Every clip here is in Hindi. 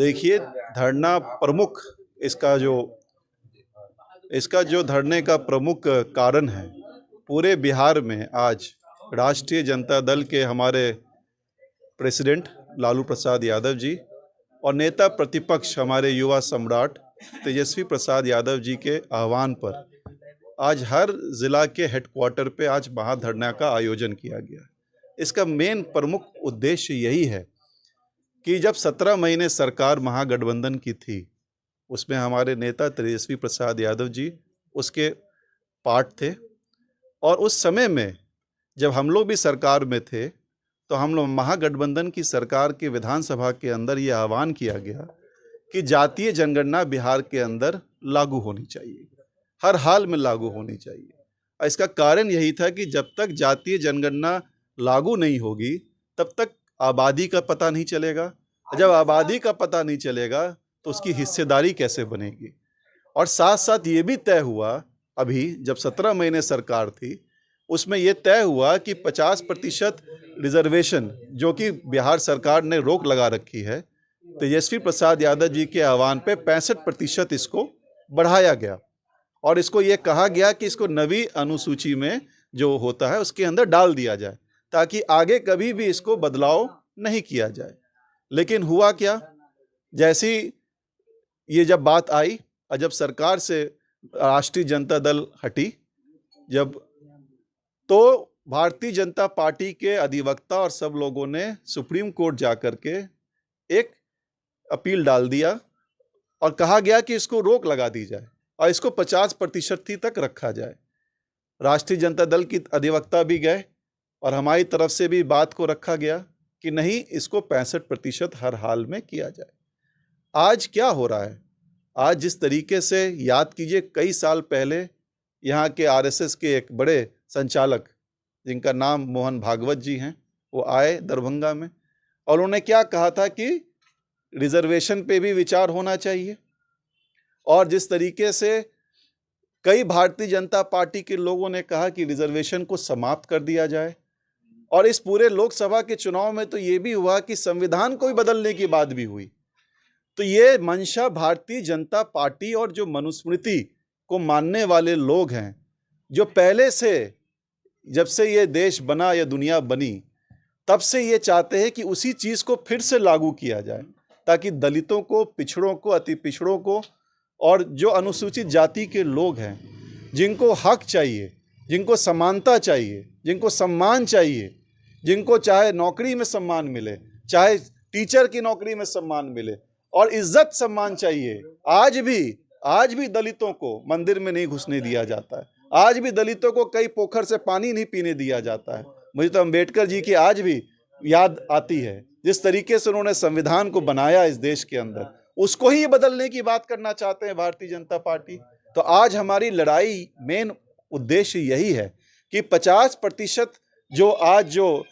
देखिए, धरना प्रमुख इसका जो धरने का प्रमुख कारण है, पूरे बिहार में आज राष्ट्रीय जनता दल के हमारे प्रेसिडेंट लालू प्रसाद यादव जी और नेता प्रतिपक्ष हमारे युवा सम्राट तेजस्वी प्रसाद यादव जी के आह्वान पर आज हर जिला के हेडक्वार्टर पे आज महाधरना का आयोजन किया गया। इसका मेन प्रमुख उद्देश्य यही है कि जब 17 महीने सरकार महागठबंधन की थी, उसमें हमारे नेता तेजस्वी प्रसाद यादव जी उसके पार्ट थे, और उस समय में जब हम लोग भी सरकार में थे तो हम लोग महागठबंधन की सरकार के विधानसभा के अंदर ये आह्वान किया गया कि जातीय जनगणना बिहार के अंदर लागू होनी चाहिए, हर हाल में लागू होनी चाहिए। इसका कारण यही था कि जब तक जातीय जनगणना लागू नहीं होगी तब तक आबादी का पता नहीं चलेगा, जब आबादी का पता नहीं चलेगा तो उसकी हिस्सेदारी कैसे बनेगी। और साथ साथ ये भी तय हुआ, अभी जब 17 महीने सरकार थी उसमें यह तय हुआ कि 50% रिजर्वेशन जो कि बिहार सरकार ने रोक लगा रखी है, तेजस्वी प्रसाद यादव जी के आह्वान पे 65% इसको बढ़ाया गया और इसको ये कहा गया कि इसको नवी अनुसूची में जो होता है उसके अंदर डाल दिया जाए ताकि आगे कभी भी इसको बदलाव नहीं किया जाए। लेकिन हुआ क्या, जैसी ये जब बात आई और जब सरकार से राष्ट्रीय जनता दल हटी, जब तो भारतीय जनता पार्टी के अधिवक्ता और सब लोगों ने सुप्रीम कोर्ट जाकर के एक अपील डाल दिया और कहा गया कि इसको रोक लगा दी जाए और इसको 50% तक रखा जाए। राष्ट्रीय जनता दल की अधिवक्ता भी गए और हमारी तरफ से भी बात को रखा गया कि नहीं, इसको 65% हर हाल में किया जाए। आज क्या हो रहा है, आज जिस तरीके से याद कीजिए, कई साल पहले यहाँ के आरएसएस के एक बड़े संचालक जिनका नाम मोहन भागवत जी हैं, वो आए दरभंगा में और उन्होंने क्या कहा था कि रिजर्वेशन पे भी विचार होना चाहिए। और जिस तरीके से कई भारतीय जनता पार्टी के लोगों ने कहा कि रिजर्वेशन को समाप्त कर दिया जाए, और इस पूरे लोकसभा के चुनाव में तो ये भी हुआ कि संविधान को भी बदलने की बात भी हुई। तो ये मंशा भारतीय जनता पार्टी और जो मनुस्मृति को मानने वाले लोग हैं, जो पहले से जब से ये देश बना या दुनिया बनी तब से ये चाहते हैं कि उसी चीज़ को फिर से लागू किया जाए ताकि दलितों को, पिछड़ों को, अति पिछड़ों को और जो अनुसूचित जाति के लोग हैं, जिनको हक चाहिए, जिनको समानता चाहिए, जिनको सम्मान चाहिए, जिनको चाहे नौकरी में सम्मान मिले, चाहे टीचर की नौकरी में सम्मान मिले और इज्जत सम्मान चाहिए, आज भी दलितों को मंदिर में नहीं घुसने दिया जाता है, आज भी दलितों को कई पोखर से पानी नहीं पीने दिया जाता है। मुझे तो अम्बेडकर जी की आज भी याद आती है, जिस तरीके से उन्होंने संविधान को बनाया इस देश के अंदर, उसको ही बदलने की बात करना चाहते हैं भारतीय जनता पार्टी। तो आज हमारी लड़ाई, मेन उद्देश्य यही है कि 50% जो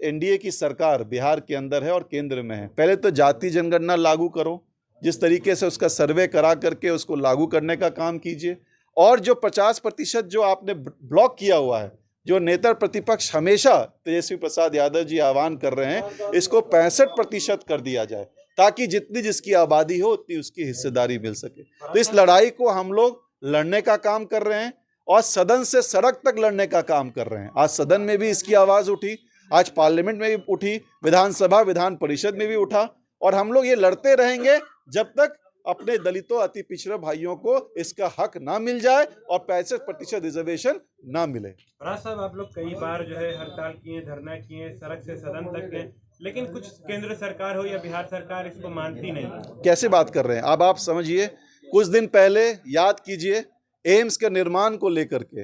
एनडीए की सरकार बिहार के अंदर है और केंद्र में है, पहले तो जाति जनगणना लागू करो, जिस तरीके से उसका सर्वे करा करके उसको लागू करने का काम कीजिए। और जो 50% जो आपने ब्लॉक किया हुआ है, जो नेता प्रतिपक्ष हमेशा तेजस्वी प्रसाद यादव जी आह्वान कर रहे हैं, इसको 65% कर दिया जाए ताकि जितनी जिसकी आबादी हो उतनी उसकी हिस्सेदारी मिल सके। तो इस लड़ाई को हम लोग लड़ने का काम कर रहे हैं और सदन से सड़क तक लड़ने का काम कर रहे हैं। आज सदन में भी इसकी आवाज़ उठी, आज पार्लियामेंट में भी उठी, विधानसभा विधान परिषद में भी उठा, और हम लोग ये लड़ते रहेंगे जब तक अपने दलितों, अति पिछड़े भाइयों को इसका हक ना मिल जाए और 65% रिजर्वेशन ना मिले। राज साहब, आप लोग कई बार जो है हड़ताल किए, धरना किए, सड़क से सदन तक गए, लेकिन कुछ केंद्र सरकार हो या बिहार सरकार इसको मानती नहीं। कैसे बात कर रहे हैं अब आप समझिए, कुछ दिन पहले याद कीजिए एम्स के निर्माण को लेकर के,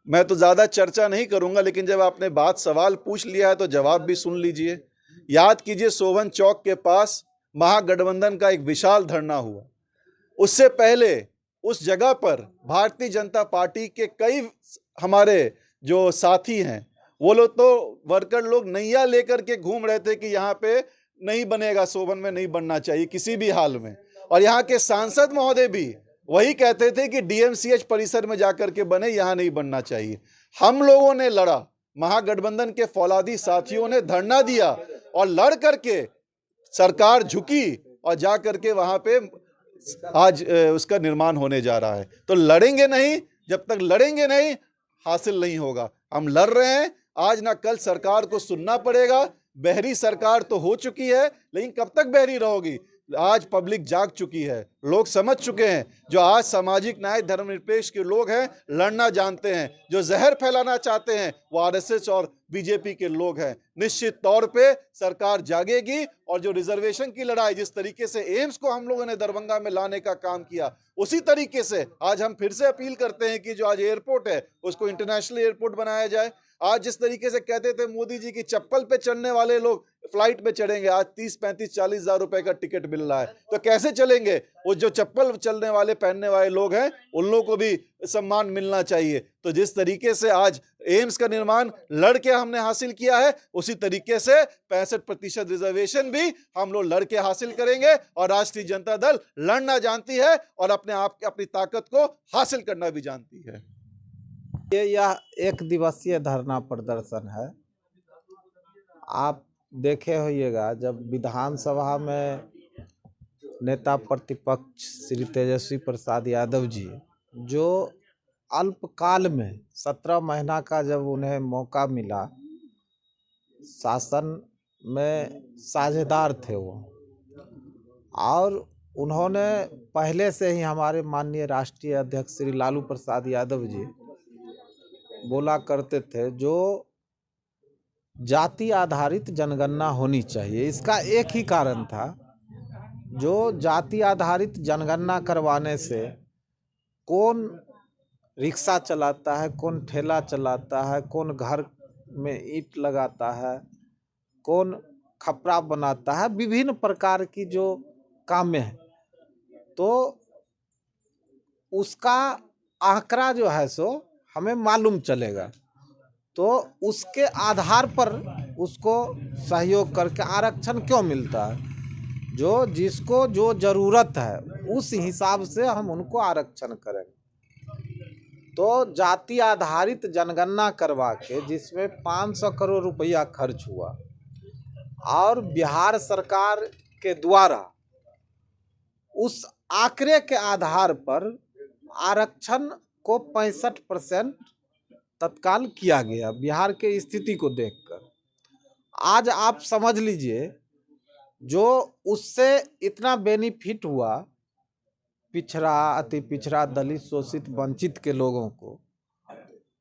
मैं तो ज़्यादा चर्चा नहीं करूंगा, लेकिन जब आपने सवाल पूछ लिया है तो जवाब भी सुन लीजिए। याद कीजिए, सोवन चौक के पास महागठबंधन का एक विशाल धरना हुआ। उससे पहले उस जगह पर भारतीय जनता पार्टी के कई हमारे जो साथी हैं, वो लोग तो वर्कर लोग नैया लेकर के घूम रहे थे कि यहाँ पे नहीं बनेगा, सोवन में नहीं बनना चाहिए किसी भी हाल में। और यहाँ के सांसद महोदय भी वही कहते थे कि डीएमसीएच परिसर में जाकर के बने, यहाँ नहीं बनना चाहिए। हम लोगों ने लड़ा, महागठबंधन के फौलादी साथियों ने धरना दिया और लड़ करके सरकार झुकी और जा करके वहाँ पे आज उसका निर्माण होने जा रहा है। तो लड़ेंगे नहीं, जब तक लड़ेंगे नहीं हासिल नहीं होगा। हम लड़ रहे हैं, आज ना कल सरकार को सुनना पड़ेगा। बहरी सरकार तो हो चुकी है, लेकिन कब तक बहरी रहोगी? आज पब्लिक जाग चुकी है, लोग समझ चुके हैं। जो आज सामाजिक न्याय धर्मनिरपेक्ष के लोग हैं, लड़ना जानते हैं। जो जहर फैलाना चाहते हैं वो आरएसएस और बीजेपी के लोग हैं। निश्चित तौर पे सरकार जागेगी और जो रिजर्वेशन की लड़ाई, जिस तरीके से एम्स को हम लोगों ने दरभंगा में लाने का काम किया, उसी तरीके से आज हम फिर से अपील करते हैं कि जो आज एयरपोर्ट है उसको इंटरनेशनल एयरपोर्ट बनाया जाए। आज जिस तरीके से कहते थे मोदी जी की चप्पल पे चढ़ने वाले लोग फ्लाइट में चढ़ेंगे, आज 30, 35, 40 हजार रुपए का टिकट मिल रहा है, तो कैसे चलेंगे? वो जो चप्पल चलने वाले पहनने वाले लोग हैं उन लोगों को भी सम्मान मिलना चाहिए। तो जिस तरीके से आज एम्स का निर्माण लड़ के हमने हासिल किया है, उसी तरीके से 65% रिजर्वेशन भी हम लोग लड़ के हासिल करेंगे। और राष्ट्रीय जनता दल लड़ना जानती है और अपने आप अपनी ताकत को हासिल करना भी जानती है। यह एक दिवसीय धरना प्रदर्शन है। आप देखे होइएगा, जब विधानसभा में नेता प्रतिपक्ष श्री तेजस्वी प्रसाद यादव जी, जो अल्पकाल में 17 महीना का जब उन्हें मौका मिला, शासन में साझेदार थे वो, और उन्होंने पहले से ही हमारे माननीय राष्ट्रीय अध्यक्ष श्री लालू प्रसाद यादव जी बोला करते थे जो जाति आधारित जनगणना होनी चाहिए। इसका एक ही कारण था, जो जाति आधारित जनगणना करवाने से कौन रिक्शा चलाता है, कौन ठेला चलाता है, कौन घर में ईंट लगाता है, कौन खपरा बनाता है, विभिन्न प्रकार की जो कामें हैं, तो उसका आंकड़ा जो है सो हमें मालूम चलेगा। तो उसके आधार पर उसको सहयोग करके आरक्षण क्यों मिलता है, जो जिसको जो ज़रूरत है उस हिसाब से हम उनको आरक्षण करेंगे। तो जाति आधारित जनगणना करवा के जिसमें 500 करोड़ रुपया खर्च हुआ, और बिहार सरकार के द्वारा उस आंकड़े के आधार पर आरक्षण को 65% तत्काल किया गया। बिहार के स्थिति को देखकर आज आप समझ लीजिए, जो उससे इतना बेनिफिट हुआ पिछड़ा, अति पिछड़ा, दलित, शोषित, वंचित के लोगों को,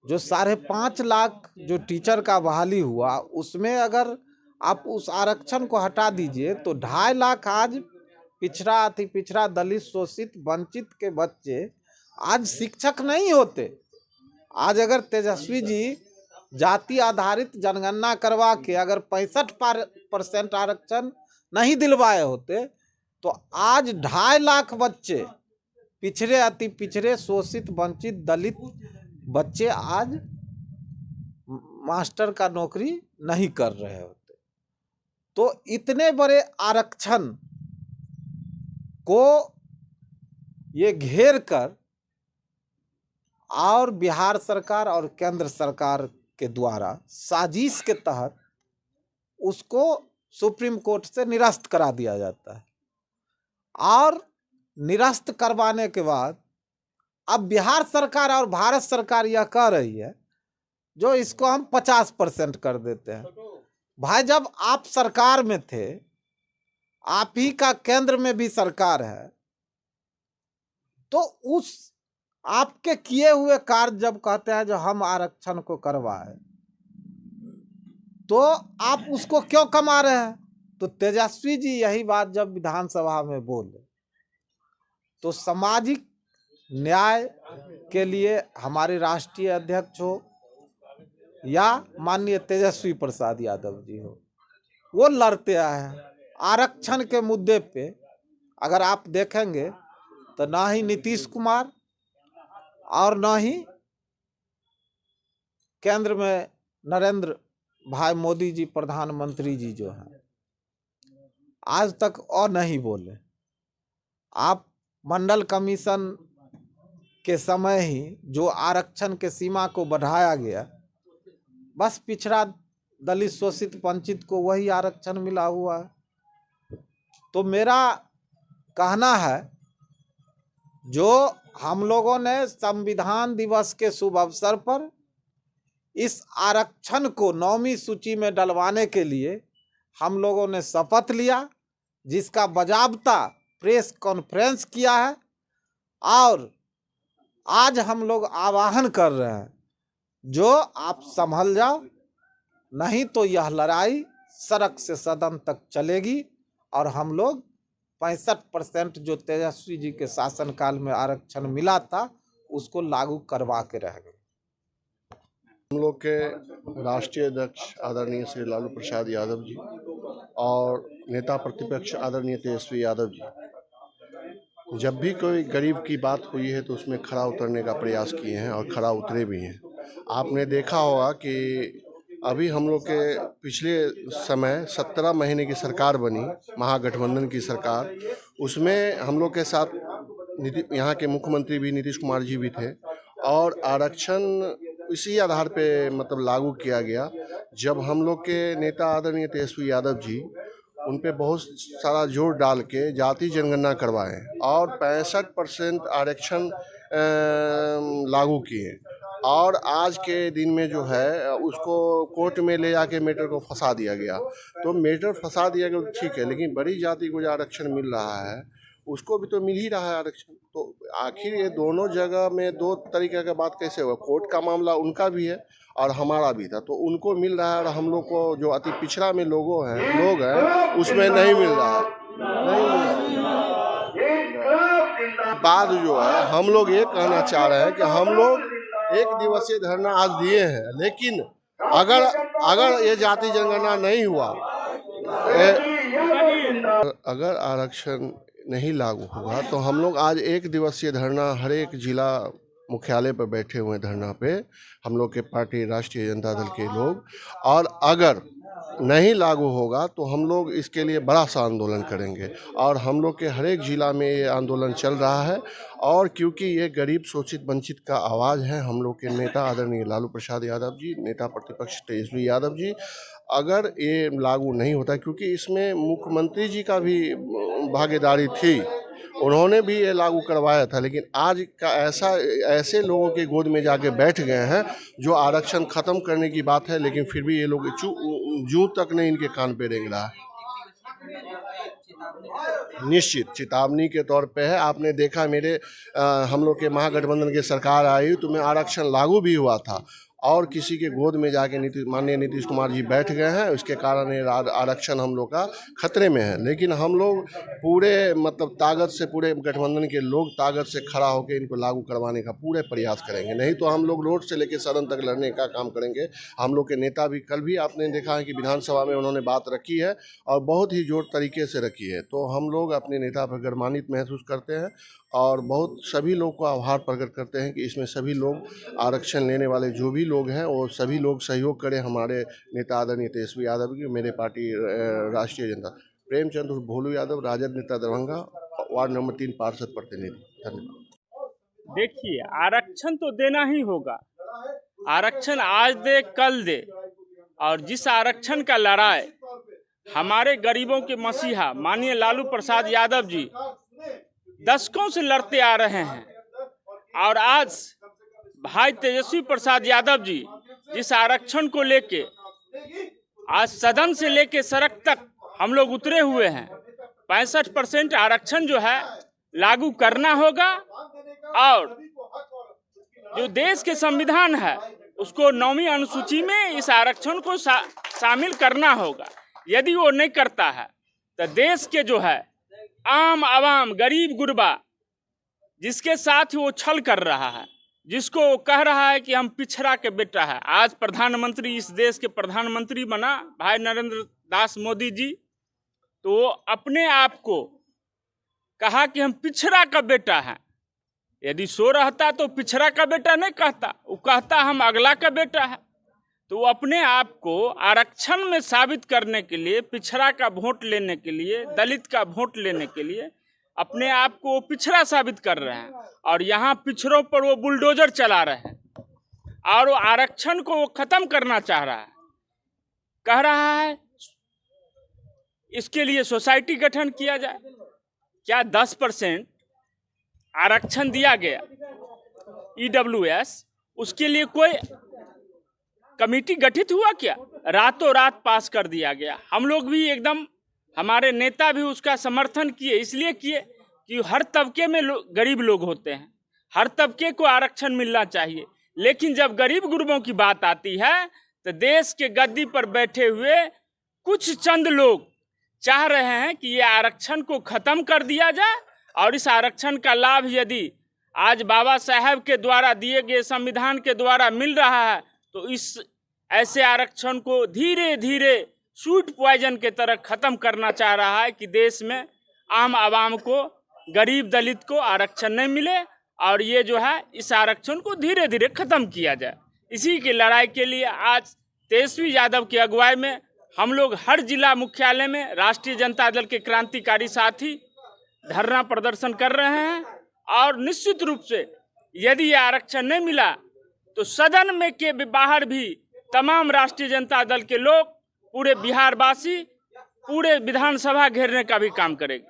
जो 5.5 लाख जो टीचर का बहाली हुआ, उसमें अगर आप उस आरक्षण को हटा दीजिए तो 2.5 लाख आज पिछड़ा, अति पिछड़ा, दलित, शोषित, वंचित के बच्चे आज शिक्षक नहीं होते। आज अगर तेजस्वी जी जाति आधारित जनगणना करवा के अगर 65% आरक्षण नहीं दिलवाए होते, तो आज 2.5 लाख बच्चे, पिछड़े, अति पिछड़े, शोषित, वंचित, दलित बच्चे आज मास्टर का नौकरी नहीं कर रहे होते। तो इतने बड़े आरक्षण को ये घेर कर और बिहार सरकार और केंद्र सरकार के द्वारा साजिश के तहत उसको सुप्रीम कोर्ट से निरस्त करा दिया जाता है। और निरस्त करवाने के बाद अब बिहार सरकार और भारत सरकार यह कह रही है जो इसको हम 50% कर देते हैं। भाई, जब आप सरकार में थे, आप ही का केंद्र में भी सरकार है, तो उस आपके किए हुए कार्य जब कहते हैं जो हम आरक्षण को करवाए, तो आप उसको क्यों कमा रहे हैं? तो तेजस्वी जी यही बात जब विधानसभा में बोले, तो सामाजिक न्याय के लिए हमारे राष्ट्रीय अध्यक्ष हो या माननीय तेजस्वी प्रसाद यादव जी हो, वो लड़ते आए हैं आरक्षण के मुद्दे पे। अगर आप देखेंगे तो ना ही नीतीश कुमार और ना ही केंद्र में नरेंद्र भाई मोदी जी, प्रधानमंत्री जी जो हैं, आज तक और नहीं बोले। आप मंडल कमीशन के समय ही जो आरक्षण के सीमा को बढ़ाया गया, बस पिछड़ा, दलित, शोषित, वंचित को वही आरक्षण मिला हुआ है। तो मेरा कहना है, जो हम लोगों ने संविधान दिवस के शुभ अवसर पर इस आरक्षण को 9वीं सूची में डलवाने के लिए हम लोगों ने शपथ लिया, जिसका बाजाबता प्रेस कॉन्फ्रेंस किया है, और आज हम लोग आह्वान कर रहे हैं, जो आप संभल जाओ, नहीं तो यह लड़ाई सड़क से सदन तक चलेगी और हम लोग 65% जो तेजस्वी जी के शासनकाल में आरक्षण मिला था उसको लागू करवा के रहेंगे। हम लोग के राष्ट्रीय अध्यक्ष आदरणीय श्री लालू प्रसाद यादव जी और नेता प्रतिपक्ष आदरणीय तेजस्वी यादव जी जब भी कोई गरीब की बात हुई है तो उसमें खड़ा उतरने का प्रयास किए हैं और खड़ा उतरे भी हैं। आपने देखा होगा कि अभी हम लोग के पिछले समय 17 महीने की सरकार बनी, महागठबंधन की सरकार, उसमें हम लोग के साथ यहाँ के मुख्यमंत्री भी नीतीश कुमार जी भी थे और आरक्षण इसी आधार पे मतलब लागू किया गया। जब हम लोग के नेता आदरणीय तेजस्वी यादव जी उन पे बहुत सारा जोर डाल के जाति जनगणना करवाए और 65% आरक्षण लागू किए और आज के दिन में जो है उसको कोर्ट में ले जाके मैटर को फंसा दिया गया। तो मैटर फंसा दिया गया ठीक है, लेकिन बड़ी जाति को जो आरक्षण मिल रहा है उसको भी तो मिल ही रहा है आरक्षण। तो आखिर ये दोनों जगह में दो तरीके का बात कैसे हुआ? कोर्ट का मामला उनका भी है और हमारा भी था, तो उनको मिल रहा है और हम लोग को जो अति पिछड़ा में लोग हैं उसमें नहीं मिल रहा है। बात जो है हम लोग ये कहना चाह रहे हैं कि हम लोग 1 दिवसीय धरना आज दिए हैं, लेकिन अगर ये जाति जनगणना नहीं हुआ, अगर आरक्षण नहीं लागू होगा तो हम लोग आज 1 दिवसीय धरना हर एक जिला मुख्यालय पर बैठे हुए धरना पे हम लोग के पार्टी राष्ट्रीय जनता दल के लोग, और अगर नहीं लागू होगा तो हम लोग इसके लिए बड़ा सा आंदोलन करेंगे और हम लोग के हर एक जिला में ये आंदोलन चल रहा है। और क्योंकि ये गरीब शोषित वंचित का आवाज़ है, हम लोग के नेता आदरणीय लालू प्रसाद यादव जी, नेता प्रतिपक्ष तेजस्वी यादव जी, अगर ये लागू नहीं होता, क्योंकि इसमें मुख्यमंत्री जी का भी भागीदारी थी, उन्होंने भी ये लागू करवाया था, लेकिन आज का ऐसे लोगों के गोद में जाके बैठ गए हैं जो आरक्षण खत्म करने की बात है, लेकिन फिर भी ये लोग जूं तक नहीं इनके कान पे रेंग रहा है। निश्चित चेतावनी के तौर पे है। आपने देखा हम लोग के महागठबंधन की सरकार आई तो में आरक्षण लागू भी हुआ था और किसी के गोद में जाके माननीय नीतीश कुमार जी बैठ गए हैं, उसके कारण ये आरक्षण हम लोग का खतरे में है। लेकिन हम लोग पूरे मतलब ताकत से, पूरे गठबंधन के लोग ताकत से खड़ा होकर इनको लागू करवाने का पूरे प्रयास करेंगे, नहीं तो हम लोग रोड से लेकर सदन तक लड़ने का काम करेंगे। हम लोग के नेता भी कल भी आपने देखा है कि विधानसभा में उन्होंने बात रखी है और बहुत ही जोर तरीके से रखी है। तो हम लोग अपने नेता पर गर्मान्वित महसूस करते हैं और बहुत सभी लोग को आभार प्रकट करते हैं कि इसमें सभी लोग आरक्षण लेने वाले जो भी लोग हैं वो सभी लोग सहयोग करें हमारे नेता आदरणीय तेजस्वी यादव की। मेरे पार्टी राष्ट्रीय जनता प्रेमचंद भोलू यादव, राजद नेता दरभंगा, वार्ड नंबर 3 पार्षद प्रतिनिधि। धन्यवाद। देखिए, आरक्षण तो देना ही होगा, आरक्षण आज दे कल दे, और जिस आरक्षण का लड़ाई हमारे गरीबों के मसीहा माननीय लालू प्रसाद यादव जी दशकों से लड़ते आ रहे हैं, और आज भाई तेजस्वी प्रसाद यादव जी जिस आरक्षण को लेके आज सदन से लेके सड़क तक हम लोग उतरे हुए हैं, 65% आरक्षण जो है लागू करना होगा और जो देश के संविधान है उसको 9वीं अनुसूची में इस आरक्षण को शामिल करना होगा। यदि वो नहीं करता है तो देश के जो है आम आवाम, गरीब गुरबा, जिसके साथ वो छल कर रहा है, जिसको वो कह रहा है कि हम पिछड़ा के बेटा है, आज प्रधानमंत्री, इस देश के प्रधानमंत्री बना भाई नरेंद्र दास मोदी जी, तो वो अपने आप को कहा कि हम पिछड़ा का बेटा है। यदि सो रहता तो पिछड़ा का बेटा नहीं कहता, वो कहता हम अगला का बेटा है। तो वो अपने आप को आरक्षण में साबित करने के लिए, पिछड़ा का वोट लेने के लिए, दलित का वोट लेने के लिए अपने आप को पिछड़ा साबित कर रहे हैं, और यहाँ पिछड़ों पर वो बुलडोजर चला रहे हैं और वो आरक्षण को वो खत्म करना चाह रहा है। कह रहा है इसके लिए सोसाइटी गठन किया जाए, क्या 10% आरक्षण दिया गया EWS, उसके लिए कोई कमेटी गठित हुआ क्या? रातों रात पास कर दिया गया। हम लोग भी एकदम, हमारे नेता भी उसका समर्थन किए, इसलिए किए कि हर तबके में गरीब लोग होते हैं, हर तबके को आरक्षण मिलना चाहिए। लेकिन जब गरीब गुरबों की बात आती है तो देश के गद्दी पर बैठे हुए कुछ चंद लोग चाह रहे हैं कि ये आरक्षण को खत्म कर दिया जाए, और इस आरक्षण का लाभ यदि आज बाबा साहब के द्वारा दिए गए संविधान के द्वारा मिल रहा है तो इस ऐसे आरक्षण को धीरे धीरे स्वीट पॉइजन के तरह खत्म करना चाह रहा है कि देश में आम आवाम को, गरीब दलित को आरक्षण नहीं मिले, और ये जो है इस आरक्षण को धीरे धीरे खत्म किया जाए। इसी की लड़ाई के लिए आज तेजस्वी यादव की अगुवाई में हम लोग हर जिला मुख्यालय में राष्ट्रीय जनता दल के क्रांतिकारी साथी धरना प्रदर्शन कर रहे हैं। और निश्चित रूप से यदि ये आरक्षण नहीं मिला तो सदन में के बाहर भी तमाम राष्ट्रीय जनता दल के लोग, पूरे बिहारवासी, पूरे विधानसभा घेरने का भी काम करेंगे।